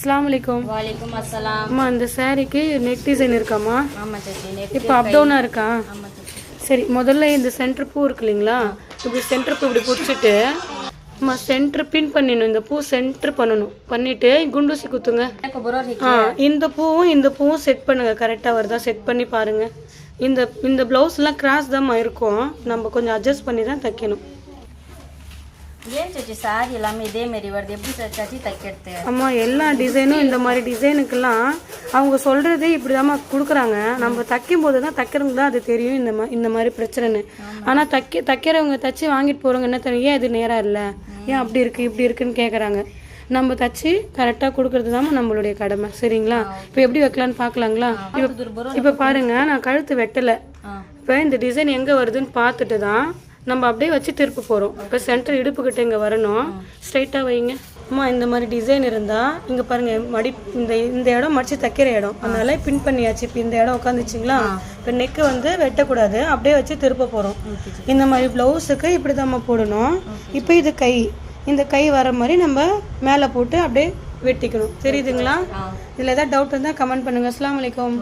அஸ்ஸலாமு அலைக்கும். வாலைக்கும் அஸ்ஸலாம். அம்மா இந்த சாரீக்கு நெக் டிசைன் இருக்காம்மா? ஆமாம் சச்சி. இப்போ அப் டவுனாக இருக்கா? ஆமாம் சச்சி. சரி, முதல்ல இந்த சென்டர் பூ இருக்கு இல்லைங்களா, இப்படி சென்டர் பூ இப்படி பிடிச்சிட்டு அம்மா சென்டர் பின் பண்ணிடணும். இந்த பூ சென்டர் பண்ணணும். பண்ணிட்டு குண்டூசி குத்துங்க. இந்த பூவும் செட் பண்ணுங்க. கரெக்டாக வருதா செட் பண்ணி பாருங்க. இந்த ப்ளவுஸ்லாம் கிராஸ் தான் இருக்கும். நம்ம கொஞ்சம் அட்ஜஸ்ட் பண்ணி தான் தைக்கணும். ஏன் சச்சி சாரி எல்லாமே இதே மாரி வருது, எப்படி சச்சி தைக்கிறது? அம்மா எல்லா டிசைனும் இந்த மாதிரி டிசைனுக்கெல்லாம் அவங்க சொல்றதே இப்படிதாம்மா கொடுக்குறாங்க. நம்ம தைக்கும் போது தான் தைக்கிறவங்க தான் அது தெரியும் இந்த மாதிரி பிரச்சனைன்னு. ஆனா தைக்கிறவங்க தச்சு வாங்கிட்டு போறவங்க என்ன தெரியும், ஏன் இது நேரம் இல்லை, ஏன் அப்படி இருக்கு இப்படி இருக்குன்னு கேட்குறாங்க. நம்ம தச்சு கரெக்டாக கொடுக்கறது தான் நம்மளுடைய கடமை. சரிங்களா? இப்போ எப்படி வைக்கலான்னு பார்க்கலாங்களா? இப்போ பாருங்க, நான் கழுத்து வெட்டலை. இப்போ இந்த டிசைன் எங்கே வருதுன்னு பார்த்துட்டு தான் நம்ம அப்படியே வச்சு திருப்ப போகிறோம். இப்போ சென்டர் இடுப்புக்கிட்ட இங்கே வரணும். ஸ்ட்ரைட்டாக வைங்க. அம்மா இந்த மாதிரி டிசைன் இருந்தால் இங்கே பாருங்கள், இந்த இடம் மடித்து தைக்கிற இடம், அதனால பின் பண்ணியாச்சு. இப்போ இந்த இடம் உட்காந்துச்சிங்களா, இப்போ நெக்கு வெட்டக்கூடாது, அப்படியே வச்சு திருப்ப போகிறோம். இந்த மாதிரி ப்ளவுஸுக்கு இப்படி தான் நம்ம போடணும். இப்போ இது கை, இந்த கை வர மாதிரி நம்ம மேலே போட்டு அப்படியே வெட்டிக்கணும். தெரியுதுங்களா? இதில் ஏதாவது டவுட் இருந்தால் கமெண்ட் பண்ணுங்கள். அஸ்ஸலாமு அலைக்கும்.